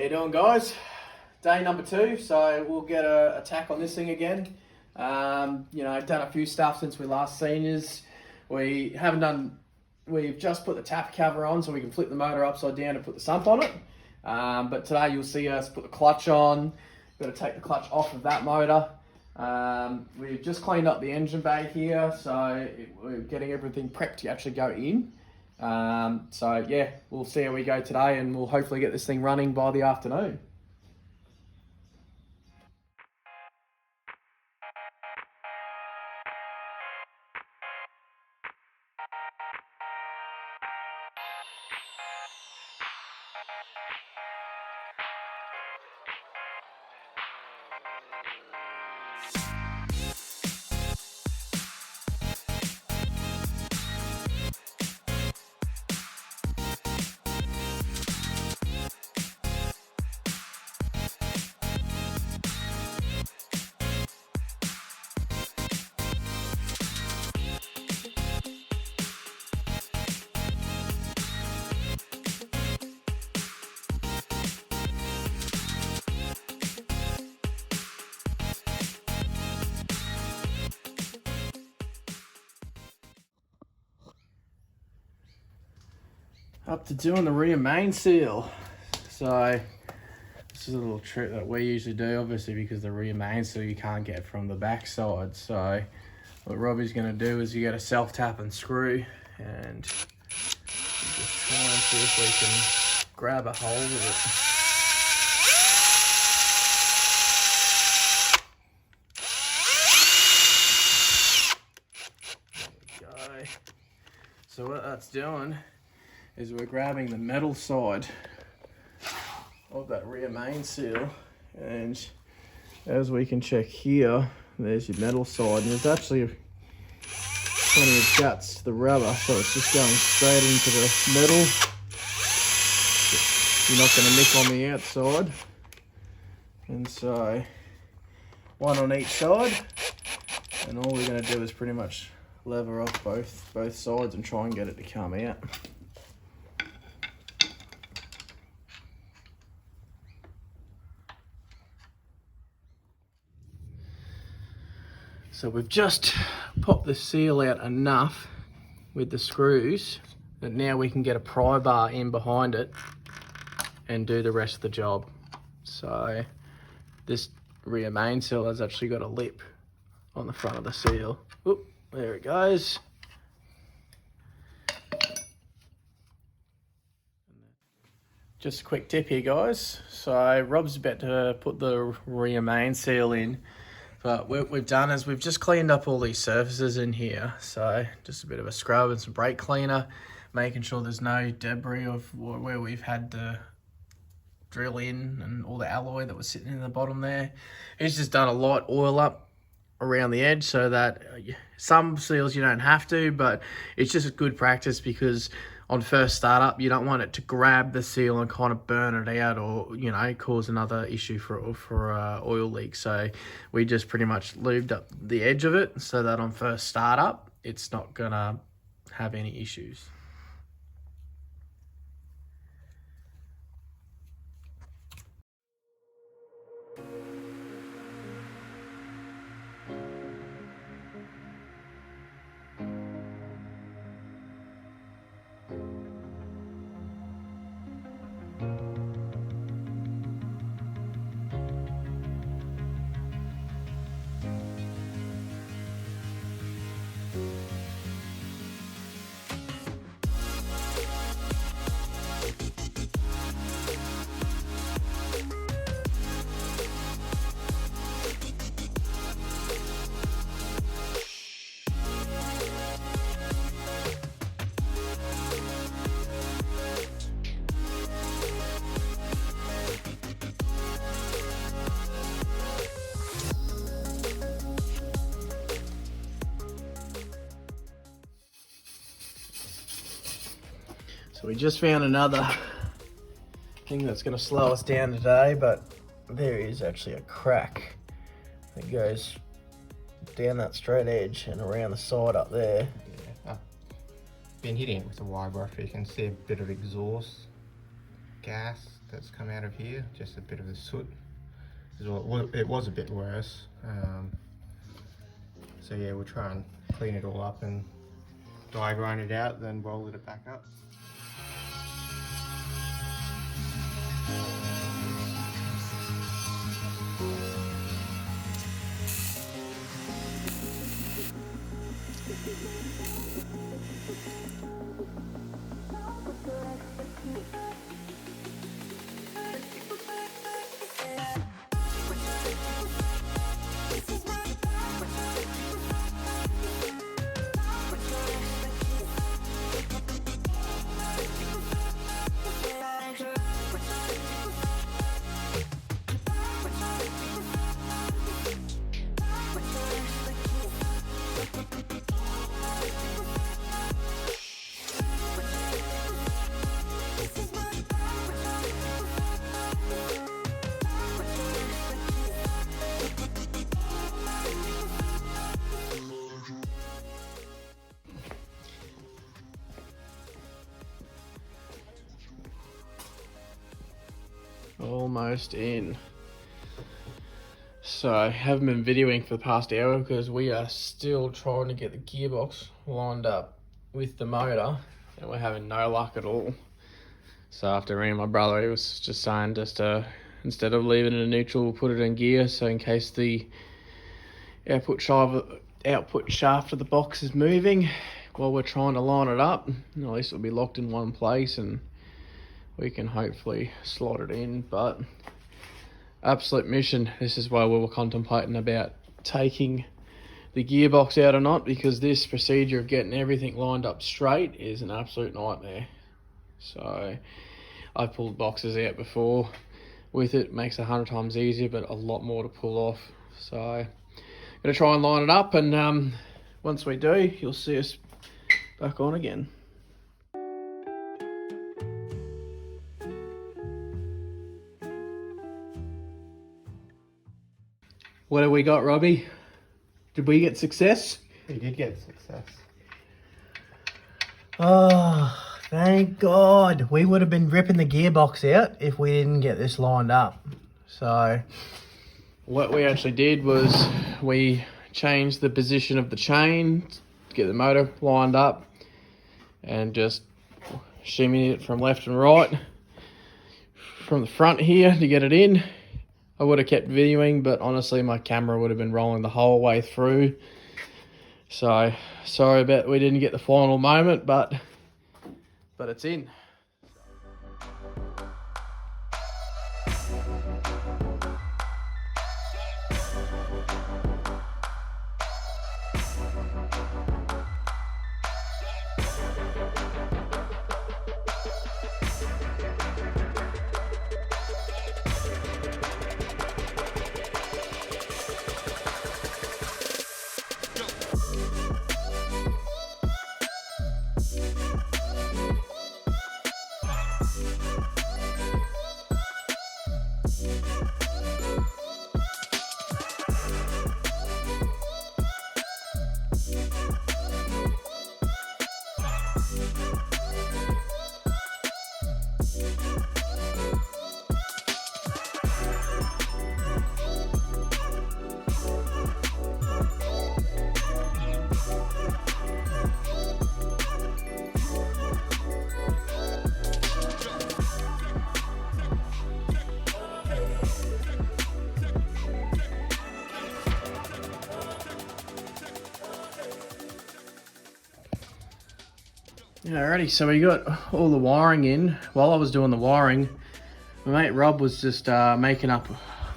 you doing, guys? Day number 2, so we'll get a attack on this thing again. You know, done a few stuff since we last seen yous. We've just put the tap cover on so we can flip the motor upside down and put the sump on it. But today you'll see us put the clutch on. We've got to take the clutch off of that motor. We've just cleaned up the engine bay here, so we're getting everything prepped to actually go in. So yeah, we'll see how we go today, and we'll hopefully get this thing running by the afternoon. Up to doing the rear main seal. So this is a little trick that we usually do, obviously, because the rear main seal you can't get from the back side. So what Robbie's going to do is you get a self-tap and screw, and just try and see if we can grab a hold of it. There we go. So what that's doing is we're grabbing the metal side of that rear main seal, and as we can check here, there's your metal side, and there's actually plenty of guts to the rubber, so it's just going straight into the metal. You're not going to nick on the outside. And so one on each side, and all we're going to do is pretty much lever off both sides and try and get it to come out. So we've just popped the seal out enough with the screws that now we can get a pry bar in behind it and do the rest of the job. So this rear main seal has actually got a lip on the front of the seal. Oop, there it goes. Just a quick tip here, guys. So Rob's about to put the rear main seal in. But what we've done is we've just cleaned up all these surfaces in here. So just a bit of a scrub and some brake cleaner, making sure there's no debris of where we've had to drill in and all the alloy that was sitting in the bottom there. It's just done a light oil up around the edge so that some seals you don't have to, but it's just a good practice because on first startup, you don't want it to grab the seal and kind of burn it out, or you know, cause another issue for oil leak. So we just pretty much lubed up the edge of it so that on first startup, it's not gonna have any issues. So we just found another thing that's going to slow us down today, but there is actually a crack that goes down that straight edge and around the side up there. Yeah, I've been hitting it with a wire brush. You can see a bit of exhaust gas that's come out of here, just a bit of the soot. It was a bit worse. So yeah, we'll try and clean it all up and dry grind it out, then roll it back up. Almost in. So I haven't been videoing for the past hour because we are still trying to get the gearbox lined up with the motor and we're having no luck at all. So after ringing my brother, he was just saying instead of leaving it in neutral, we'll put it in gear, so in case the output shaft of the box is moving while we're trying to line it up, at least it'll be locked in one place and we can hopefully slot it in. But absolute mission. This is why we were contemplating about taking the gearbox out or not, because this procedure of getting everything lined up straight is an absolute nightmare. So I've pulled boxes out before with it, makes it 100 times easier, but a lot more to pull off. So I'm gonna try and line it up, and once we do, you'll see us back on again. What have we got, Robbie? Did we get success? We did get success. Oh, thank God. We would have been ripping the gearbox out if we didn't get this lined up. So what we actually did was we changed the position of the chain to get the motor lined up and just shimmy it from left and right from the front here to get it in. I would have kept videoing, but honestly my camera would have been rolling the whole way through. So sorry about we didn't get the final moment, but it's in. Alrighty, so we got all the wiring in. While I was doing the wiring, my mate Rob was just making up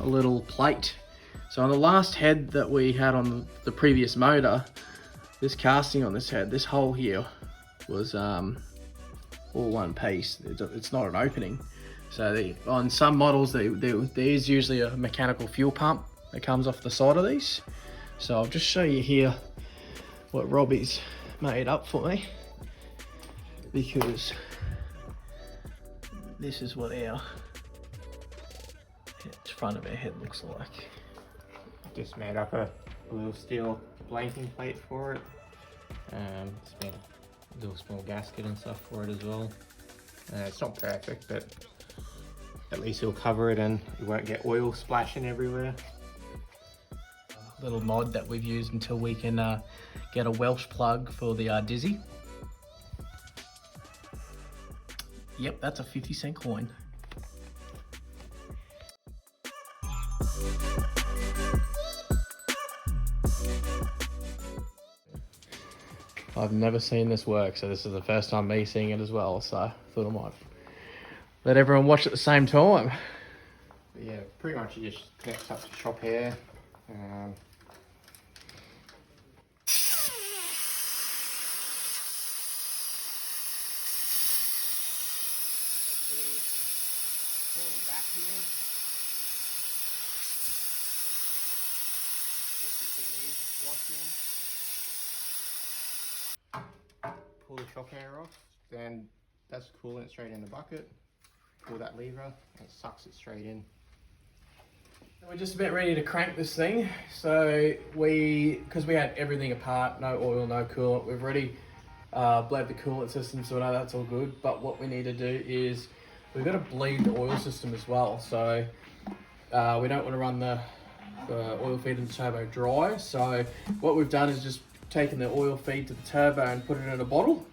a little plate. So on the last head that we had on the previous motor, this casting on this head, this hole here was all one piece. It's not an opening. So on some models, there is usually a mechanical fuel pump that comes off the side of these. So I'll just show you here what Robbie's made up for me, because this is what our front of our head looks like. Just made up a little steel blanking plate for it. Just made a little small gasket and stuff for it as well. It's not perfect, but At least it'll cover it and you won't get oil splashing everywhere. Little mod that we've used until we can get a Welsh plug for the Dizzy. Yep, that's a 50-cent coin. I've never seen this work, so this is the first time me seeing it as well, so I thought I might let everyone watch at the same time. But yeah, pretty much it just connects up to shop air. Pulling vacuum. Pull the shock air off, then that's coolant straight in the bucket. Pull that lever and it sucks it straight in. We're just about ready to crank this thing. So because we had everything apart, no oil, no coolant, we've already bled the coolant system, so we know that's all good. But what we need to do is we've got to bleed the oil system as well. So we don't want to run the oil feed in the turbo dry. So what we've done is just taken the oil feed to the turbo and put it in a bottle.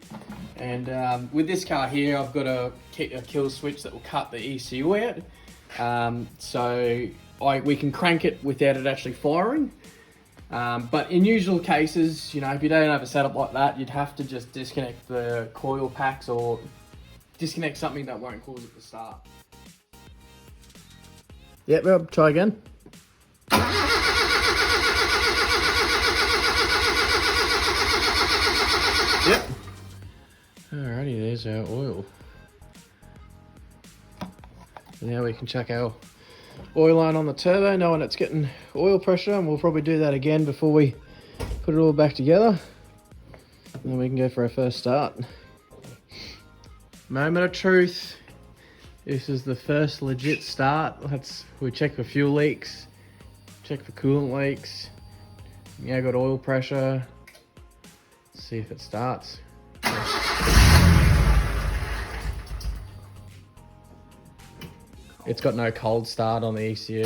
And with this car here, I've got a kill switch that will cut the ECU out. So we can crank it without it actually firing. But in usual cases, you know, if you don't have a setup like that, you'd have to just disconnect the coil packs or disconnect something that won't cause it to start. Yep, Rob, try again. Yep. Alrighty, there's our oil. Now we can check our oil line on the turbo, knowing it's getting oil pressure, and we'll probably do that again before we put it all back together. And then we can go for our first start. Moment of truth. This is the first legit start. We check for fuel leaks, check for coolant leaks. Yeah, got oil pressure. Let's see if it starts. It's got no cold start on the ECU.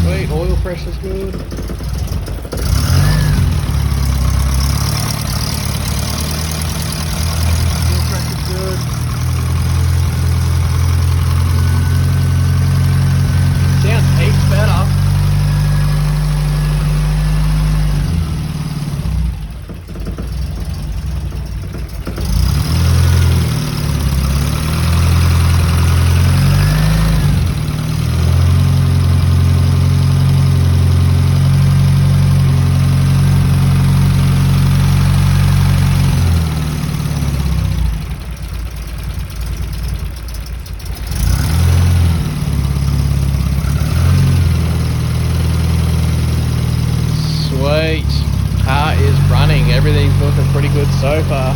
Sweet, oil pressure's good. Car is running, everything's looking pretty good so far.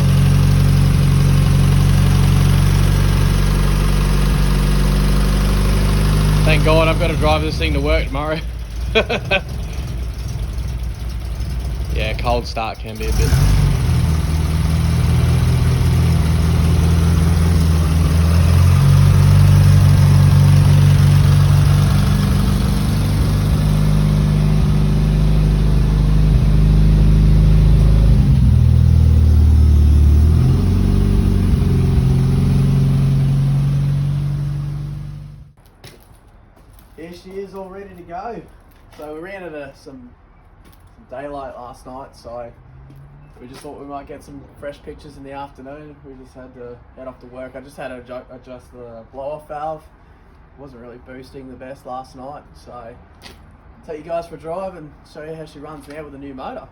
Thank God I've got to drive this thing to work tomorrow. Yeah, cold start can be a bit. Here she is, all ready to go. So we ran into some daylight last night, so we just thought we might get some fresh pictures in the afternoon. We just had to head off to work. I just had to adjust the blow-off valve. Wasn't really boosting the best last night, so I'll take you guys for a drive and show you how she runs now with a new motor.